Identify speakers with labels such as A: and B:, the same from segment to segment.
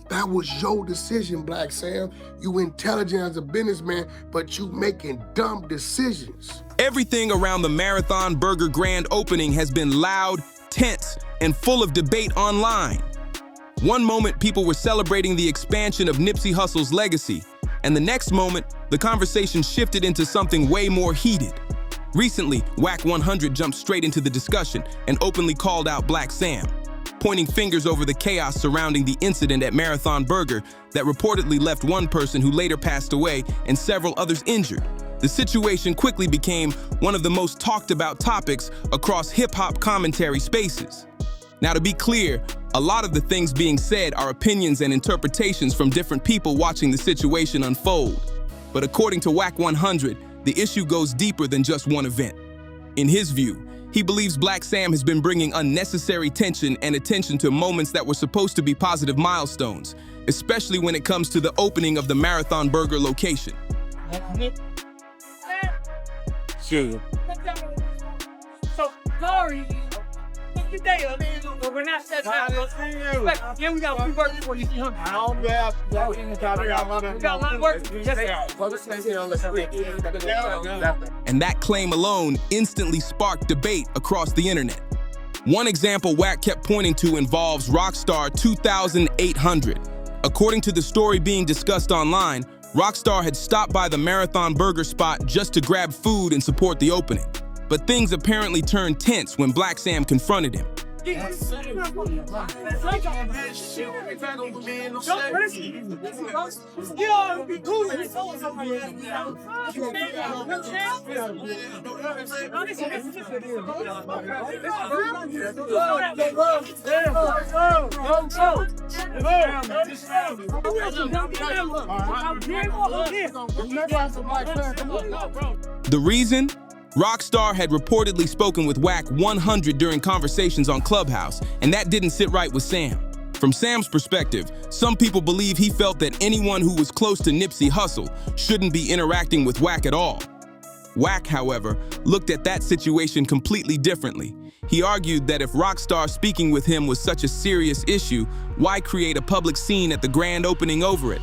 A: That was your decision, Black Sam. You intelligent as a businessman, but you making dumb decisions.
B: Everything around the Marathon Burger grand opening has been loud, tense, and full of debate online. One moment, people were celebrating the expansion of Nipsey Hussle's legacy, and the next moment, the conversation shifted into something way more heated. Recently, Wack 100 jumped straight into the discussion and openly called out Black Sam, pointing fingers over the chaos surrounding the incident at Marathon Burger that reportedly left one person who later passed away and several others injured. The situation quickly became one of the most talked about topics across hip-hop commentary spaces. Now, to be clear, a lot of the things being said are opinions and interpretations from different people watching the situation unfold. But according to Wack 100, the issue goes deeper than just one event. In his view, he believes Black Sam has been bringing unnecessary tension and attention to moments that were supposed to be positive milestones, especially when it comes to the opening of the Marathon Burger location.
C: Sure.
D: So sorry. We're not set now. Yeah, we got work for you. We got a lot of work for you.
B: And that claim alone instantly sparked debate across the internet. One example Wack kept pointing to involves Rockstar 2800. According to the story being discussed online, Rockstar had stopped by the Marathon Burger spot just to grab food and support the opening. But things apparently turned tense when Black Sam confronted him. The reason? Rockstar had reportedly spoken with Wack 100 during conversations on Clubhouse, and that didn't sit right with Sam. From Sam's perspective, some people believe he felt that anyone who was close to Nipsey Hussle shouldn't be interacting with Wack at all. Wack, however, looked at that situation completely differently. He argued that if Rockstar speaking with him was such a serious issue, why create a public scene at the grand opening over it?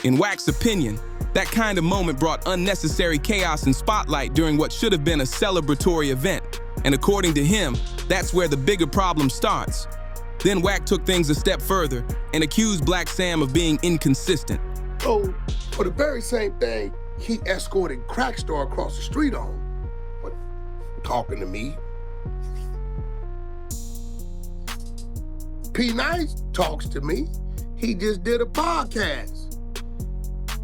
B: In Wack's opinion, that kind of moment brought unnecessary chaos and spotlight during what should have been a celebratory event. And according to him, that's where the bigger problem starts. Then Wack took things a step further and accused Black Sam of being inconsistent.
A: So, for the very same thing, he escorted Crackstar across the street on. What? Talking to me. P. Nice talks to me. He just did a podcast.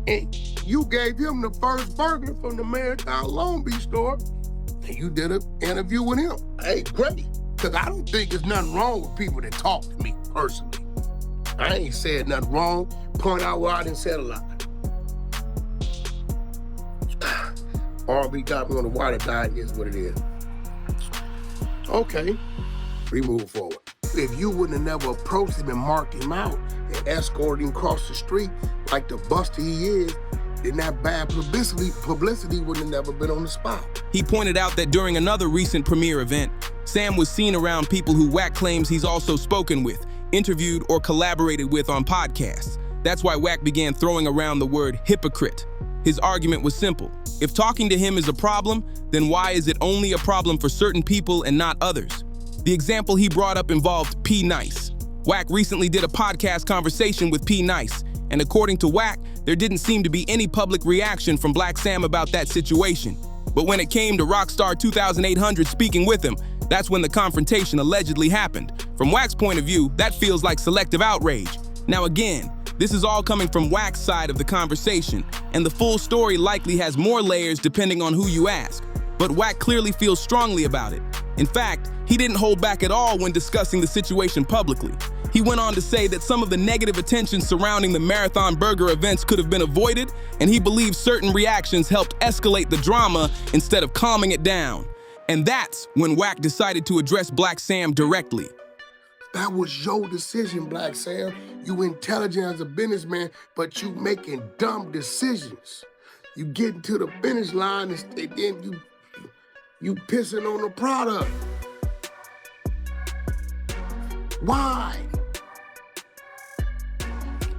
A: And you gave him the first burger from the Marathon Long Beach store, and you did an interview with him. Hey, great, because I don't think there's nothing wrong with people that talk to me personally. I ain't said nothing wrong, point out where I didn't say a lot. RB got me on the water diet, is what it is. Okay, we move forward. If you wouldn't have never approached him and marked him out and escorted him across the street like the buster he is, then that bad publicity wouldn't have never been on the spot.
B: He pointed out that during another recent premiere event, Sam was seen around people who Wack claims he's also spoken with, interviewed, or collaborated with on podcasts. That's why Wack began throwing around the word hypocrite. His argument was simple. If talking to him is a problem, then why is it only a problem for certain people and not others? The example he brought up involved P. Nice. Wack recently did a podcast conversation with P. Nice, and according to Wack, there didn't seem to be any public reaction from Black Sam about that situation. But when it came to Rockstar 2800 speaking with him, that's when the confrontation allegedly happened. From Wack's point of view, that feels like selective outrage. Now again, this is all coming from Wack's side of the conversation, and the full story likely has more layers depending on who you ask. But Wack clearly feels strongly about it. In fact, he didn't hold back at all when discussing the situation publicly. He went on to say that some of the negative attention surrounding the Marathon Burger events could have been avoided, and he believes certain reactions helped escalate the drama instead of calming it down. And that's when Wack decided to address Black Sam directly.
A: That was your decision, Black Sam. You intelligent as a businessman, but you making dumb decisions. You getting to the finish line and then You pissing on the product. Why?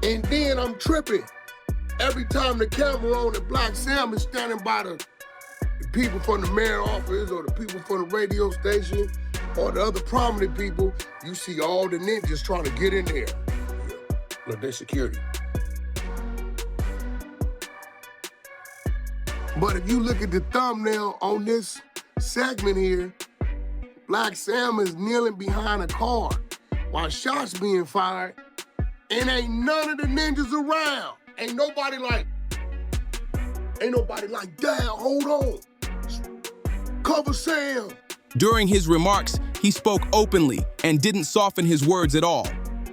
A: And then I'm tripping. Every time the camera on and Black Sam is standing by the people from the mayor's office or the people from the radio station or the other prominent people, you see all the ninjas trying to get in there. Look, they security. But if you look at the thumbnail on this segment here, Black Sam is kneeling behind a car while shots being fired, and ain't none of the ninjas around. Ain't nobody like, damn, hold on. Cover Sam.
B: During his remarks, he spoke openly and didn't soften his words at all.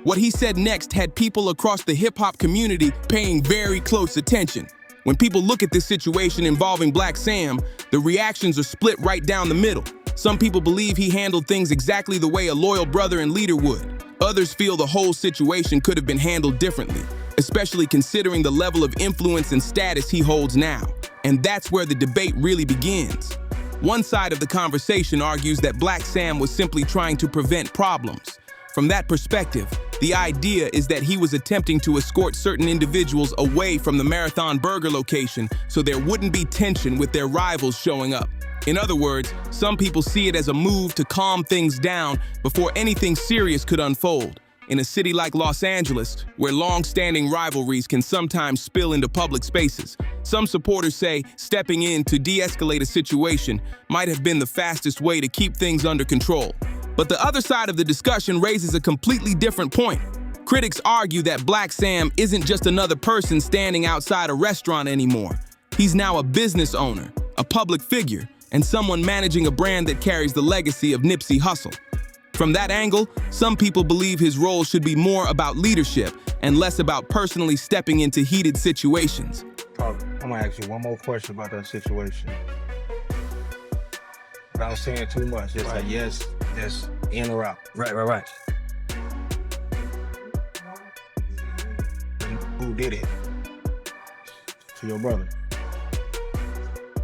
B: What he said next had people across the hip-hop community paying very close attention. When people look at this situation involving Black Sam, the reactions are split right down the middle. Some people believe he handled things exactly the way a loyal brother and leader would. Others feel the whole situation could have been handled differently, especially considering the level of influence and status he holds now. And that's where the debate really begins. One side of the conversation argues that Black Sam was simply trying to prevent problems. From that perspective, the idea is that he was attempting to escort certain individuals away from the Marathon Burger location so there wouldn't be tension with their rivals showing up. In other words, some people see it as a move to calm things down before anything serious could unfold. In a city like Los Angeles, where long-standing rivalries can sometimes spill into public spaces, some supporters say stepping in to de-escalate a situation might have been the fastest way to keep things under control. But the other side of the discussion raises a completely different point. Critics argue that Black Sam isn't just another person standing outside a restaurant anymore. He's now a business owner, a public figure, and someone managing a brand that carries the legacy of Nipsey Hussle. From that angle, some people believe his role should be more about leadership and less about personally stepping into heated situations.
C: I'm gonna ask you one more question about that situation. Without saying too much, just like yes, just in or out.
E: Right.
C: Who did it to your brother?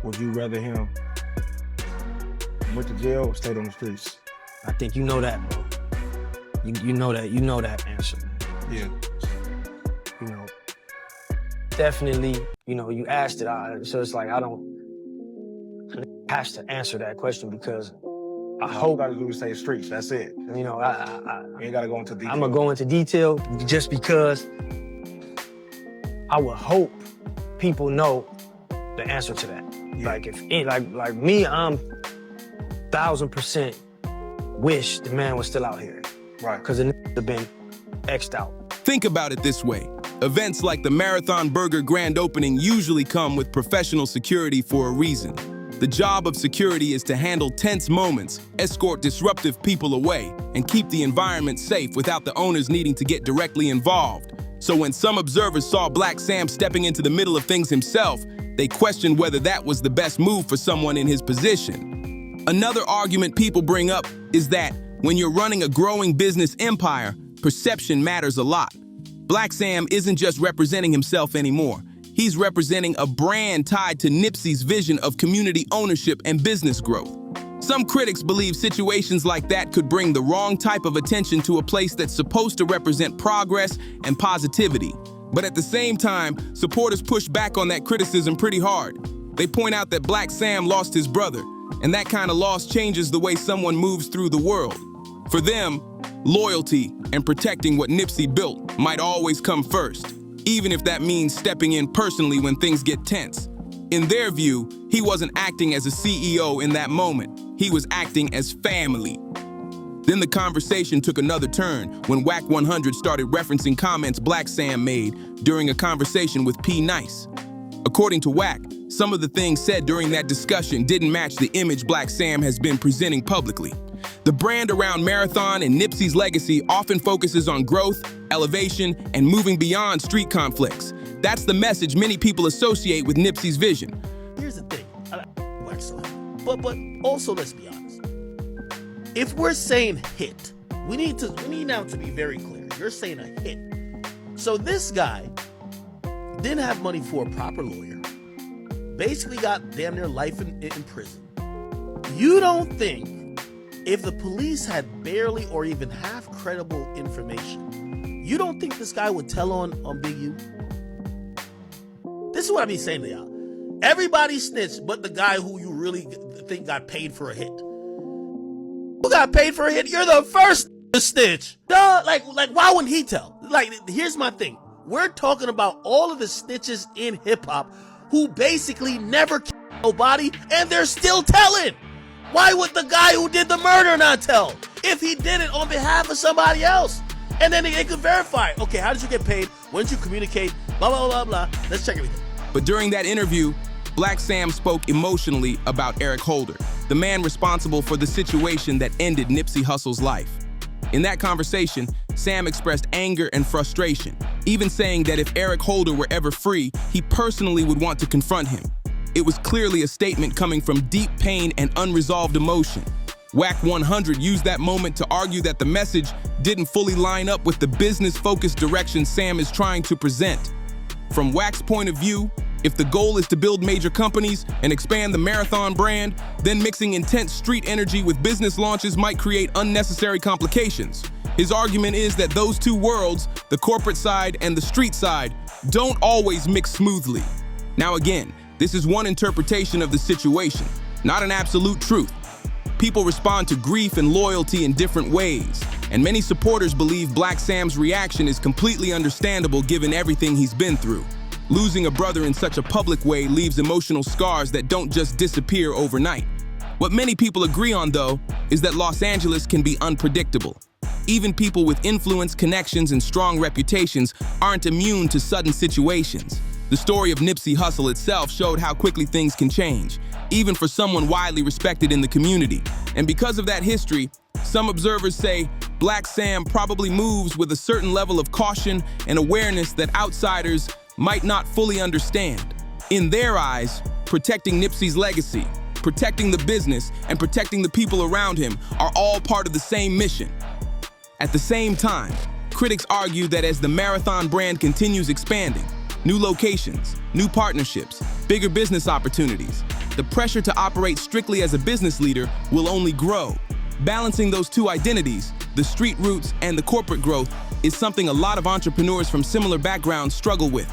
C: Would you rather him went to jail or stayed on the streets?
E: I think you know that, bro. You know that answer.
C: Yeah.
E: You know, definitely, you asked it, so it's like I have to answer that question because I hope.
C: All you gotta do is say streets, that's it.
E: I
C: You ain't gotta go into detail.
E: I'm gonna go into detail just because I would hope people know the answer to that.
C: Yeah.
E: Like like me, I'm 1000% wish the man was still out here.
C: Right.
E: Because it have been X'd out.
B: Think about it this way. Events like the Marathon Burger grand opening usually come with professional security for a reason. The job of security is to handle tense moments, escort disruptive people away, and keep the environment safe without the owners needing to get directly involved. So when some observers saw Black Sam stepping into the middle of things himself, they questioned whether that was the best move for someone in his position. Another argument people bring up is that when you're running a growing business empire, perception matters a lot. Black Sam isn't just representing himself anymore. He's representing a brand tied to Nipsey's vision of community ownership and business growth. Some critics believe situations like that could bring the wrong type of attention to a place that's supposed to represent progress and positivity. But at the same time, supporters push back on that criticism pretty hard. They point out that Black Sam lost his brother, and that kind of loss changes the way someone moves through the world. For them, loyalty and protecting what Nipsey built might always come first, even if that means stepping in personally when things get tense. In their view, he wasn't acting as a CEO in that moment. He was acting as family. Then the conversation took another turn when Wack 100 started referencing comments Black Sam made during a conversation with P. Nice. According to Wack, some of the things said during that discussion didn't match the image Black Sam has been presenting publicly. The brand around Marathon and Nipsey's legacy often focuses on growth, elevation, and moving beyond street conflicts. That's the message many people associate with Nipsey's vision.
F: Here's the thing, but also let's be honest. If we're saying hit, we need now to be very clear. You're saying a hit. So this guy didn't have money for a proper lawyer. Basically got damn near life in prison. You don't think if the police had barely or even half credible information, you don't think this guy would tell on Big U? This is what I be saying to y'all. Everybody snitched but the guy who you really think got paid for a hit. Who got paid for a hit? You're the first to snitch. Duh, like why wouldn't he tell? Like, here's my thing. We're talking about all of the snitches in hip hop who basically never killed nobody and they're still telling. Why would the guy who did the murder not tell? If he did it on behalf of somebody else. And then they could verify. Okay, how did you get paid? When did you communicate? Blah, blah, blah, blah. Let's check everything.
B: But during that interview, Black Sam spoke emotionally about Eric Holder, the man responsible for the situation that ended Nipsey Hussle's life. In that conversation, Sam expressed anger and frustration, even saying that if Eric Holder were ever free, he personally would want to confront him. It was clearly a statement coming from deep pain and unresolved emotion. Wack 100 used that moment to argue that the message didn't fully line up with the business-focused direction Sam is trying to present. From Wack's point of view, if the goal is to build major companies and expand the Marathon brand, then mixing intense street energy with business launches might create unnecessary complications. His argument is that those two worlds, the corporate side and the street side, don't always mix smoothly. Now again, this is one interpretation of the situation, not an absolute truth. People respond to grief and loyalty in different ways, and many supporters believe Black Sam's reaction is completely understandable given everything he's been through. Losing a brother in such a public way leaves emotional scars that don't just disappear overnight. What many people agree on, though, is that Los Angeles can be unpredictable. Even people with influence, connections, and strong reputations aren't immune to sudden situations. The story of Nipsey Hussle itself showed how quickly things can change, even for someone widely respected in the community. And because of that history, some observers say Black Sam probably moves with a certain level of caution and awareness that outsiders might not fully understand. In their eyes, protecting Nipsey's legacy, protecting the business, and protecting the people around him are all part of the same mission. At the same time, critics argue that as the Marathon brand continues expanding, new locations, new partnerships, bigger business opportunities, the pressure to operate strictly as a business leader will only grow. Balancing those two identities, the street roots and the corporate growth, is something a lot of entrepreneurs from similar backgrounds struggle with.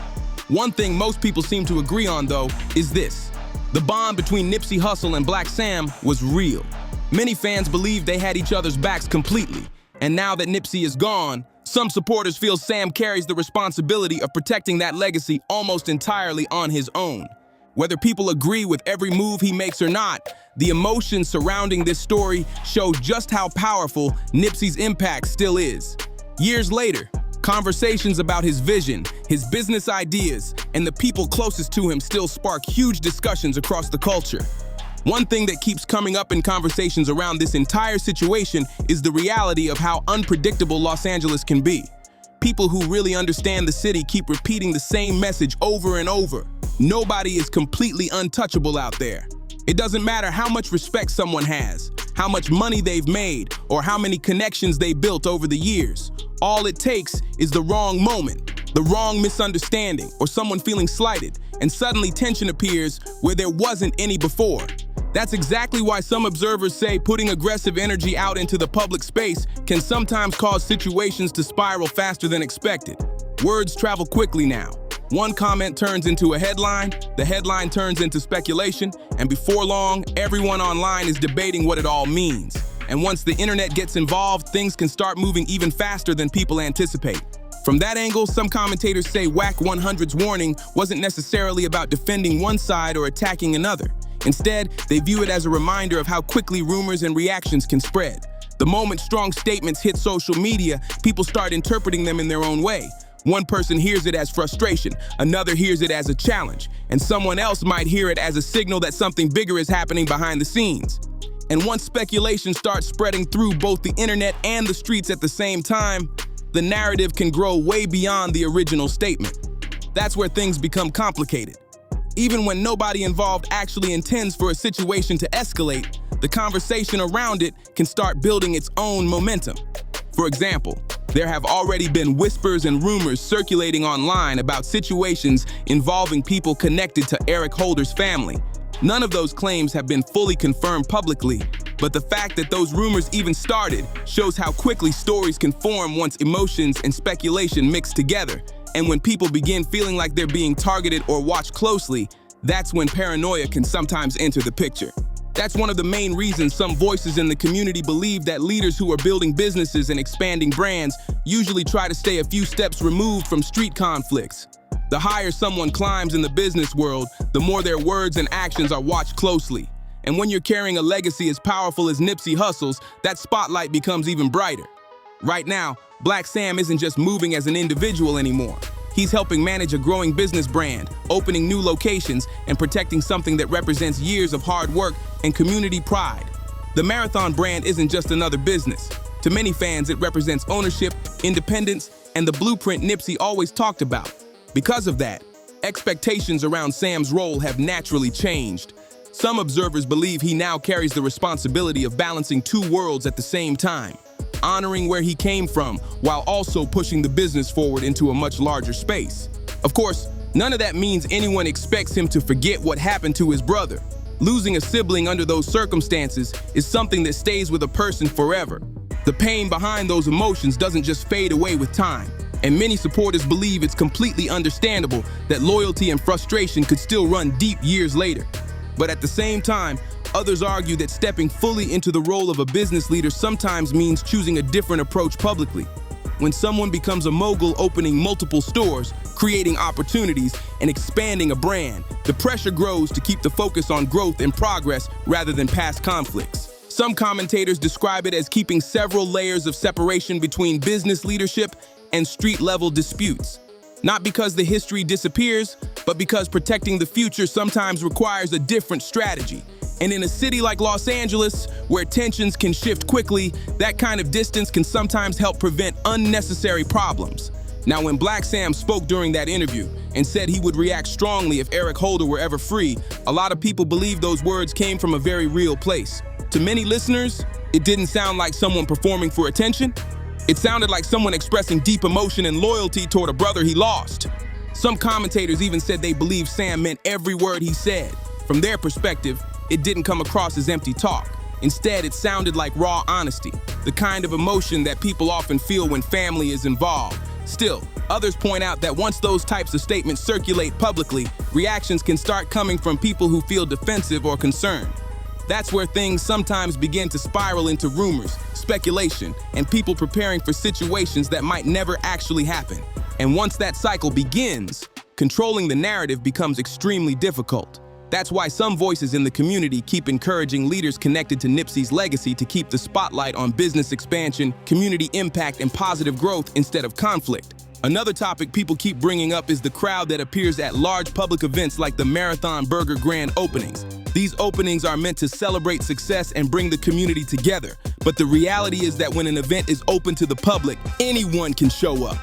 B: One thing most people seem to agree on, though, is this. The bond between Nipsey Hussle and Black Sam was real. Many fans believed they had each other's backs completely, and now that Nipsey is gone, some supporters feel Sam carries the responsibility of protecting that legacy almost entirely on his own. Whether people agree with every move he makes or not, the emotions surrounding this story show just how powerful Nipsey's impact still is. Years later, conversations about his vision, his business ideas, and the people closest to him still spark huge discussions across the culture. One thing that keeps coming up in conversations around this entire situation is the reality of how unpredictable Los Angeles can be. People who really understand the city keep repeating the same message over and over. Nobody is completely untouchable out there. It doesn't matter how much respect someone has, how much money they've made, or how many connections they built over the years. All it takes is the wrong moment, the wrong misunderstanding, or someone feeling slighted, and suddenly tension appears where there wasn't any before. That's exactly why some observers say putting aggressive energy out into the public space can sometimes cause situations to spiral faster than expected. Words travel quickly now. One comment turns into a headline, the headline turns into speculation, and before long, everyone online is debating what it all means. And once the internet gets involved, things can start moving even faster than people anticipate. From that angle, some commentators say Wack 100's warning wasn't necessarily about defending one side or attacking another. Instead, they view it as a reminder of how quickly rumors and reactions can spread. The moment strong statements hit social media, people start interpreting them in their own way. One person hears it as frustration, another hears it as a challenge, and someone else might hear it as a signal that something bigger is happening behind the scenes. And once speculation starts spreading through both the internet and the streets at the same time, the narrative can grow way beyond the original statement. That's where things become complicated. Even when nobody involved actually intends for a situation to escalate, the conversation around it can start building its own momentum. For example, there have already been whispers and rumors circulating online about situations involving people connected to Eric Holder's family. None of those claims have been fully confirmed publicly, but the fact that those rumors even started shows how quickly stories can form once emotions and speculation mix together. And when people begin feeling like they're being targeted or watched closely, that's when paranoia can sometimes enter the picture. That's one of the main reasons some voices in the community believe that leaders who are building businesses and expanding brands usually try to stay a few steps removed from street conflicts. The higher someone climbs in the business world, the more their words and actions are watched closely. And when you're carrying a legacy as powerful as Nipsey Hussle's, that spotlight becomes even brighter. Right now, Black Sam isn't just moving as an individual anymore. He's helping manage a growing business brand, opening new locations, and protecting something that represents years of hard work and community pride. The Marathon brand isn't just another business. To many fans, it represents ownership, independence, and the blueprint Nipsey always talked about. Because of that, expectations around Sam's role have naturally changed. Some observers believe he now carries the responsibility of balancing two worlds at the same time, honoring where he came from while also pushing the business forward into a much larger space. Of course, none of that means anyone expects him to forget what happened to his brother. Losing a sibling under those circumstances is something that stays with a person forever. The pain behind those emotions doesn't just fade away with time, and many supporters believe it's completely understandable that loyalty and frustration could still run deep years later. But at the same time, others argue that stepping fully into the role of a business leader sometimes means choosing a different approach publicly. When someone becomes a mogul opening multiple stores, creating opportunities, and expanding a brand, the pressure grows to keep the focus on growth and progress rather than past conflicts. Some commentators describe it as keeping several layers of separation between business leadership and street-level disputes. Not because the history disappears, but because protecting the future sometimes requires a different strategy. And in a city like Los Angeles, where tensions can shift quickly, that kind of distance can sometimes help prevent unnecessary problems. Now, when Black Sam spoke during that interview and said he would react strongly if Eric Holder were ever free, a lot of people believe those words came from a very real place. To many listeners, it didn't sound like someone performing for attention. It sounded like someone expressing deep emotion and loyalty toward a brother he lost. Some commentators even said they believed Sam meant every word he said. From their perspective, it didn't come across as empty talk. Instead, it sounded like raw honesty, the kind of emotion that people often feel when family is involved. Still, others point out that once those types of statements circulate publicly, reactions can start coming from people who feel defensive or concerned. That's where things sometimes begin to spiral into rumors, speculation, and people preparing for situations that might never actually happen. And once that cycle begins, controlling the narrative becomes extremely difficult. That's why some voices in the community keep encouraging leaders connected to Nipsey's legacy to keep the spotlight on business expansion, community impact, and positive growth instead of conflict. Another topic people keep bringing up is the crowd that appears at large public events like the Marathon Burger grand openings. These openings are meant to celebrate success and bring the community together. But the reality is that when an event is open to the public, anyone can show up.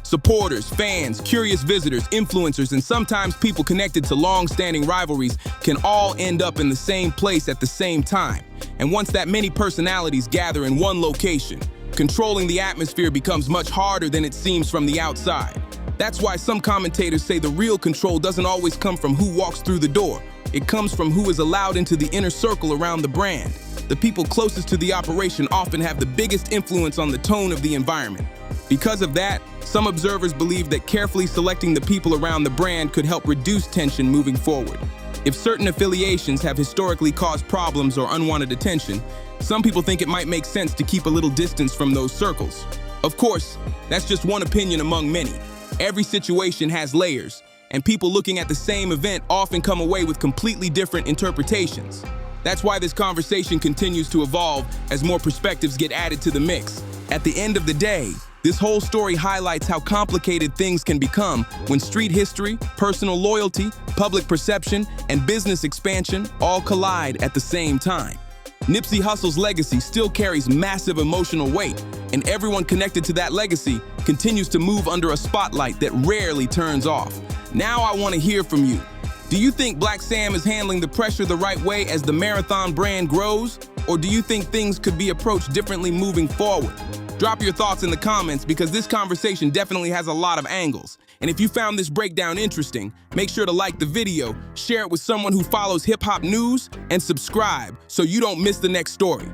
B: Supporters, fans, curious visitors, influencers, and sometimes people connected to long-standing rivalries can all end up in the same place at the same time. And once that many personalities gather in one location, controlling the atmosphere becomes much harder than it seems from the outside. That's why some commentators say the real control doesn't always come from who walks through the door. It comes from who is allowed into the inner circle around the brand. The people closest to the operation often have the biggest influence on the tone of the environment. Because of that, some observers believe that carefully selecting the people around the brand could help reduce tension moving forward. If certain affiliations have historically caused problems or unwanted attention, some people think it might make sense to keep a little distance from those circles. Of course, that's just one opinion among many. Every situation has layers, and people looking at the same event often come away with completely different interpretations. That's why this conversation continues to evolve as more perspectives get added to the mix. At the end of the day, this whole story highlights how complicated things can become when street history, personal loyalty, public perception, and business expansion all collide at the same time. Nipsey Hussle's legacy still carries massive emotional weight, and everyone connected to that legacy continues to move under a spotlight that rarely turns off. Now I want to hear from you. Do you think Black Sam is handling the pressure the right way as the Marathon brand grows? Or do you think things could be approached differently moving forward? Drop your thoughts in the comments because this conversation definitely has a lot of angles. And if you found this breakdown interesting, make sure to like the video, share it with someone who follows hip-hop news, and subscribe so you don't miss the next story.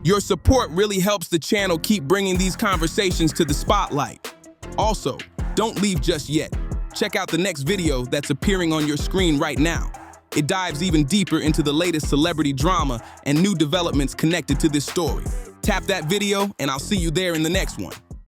B: Your support really helps the channel keep bringing these conversations to the spotlight. Also, don't leave just yet. Check out the next video that's appearing on your screen right now. It dives even deeper into the latest celebrity drama and new developments connected to this story. Tap that video, and I'll see you there in the next one.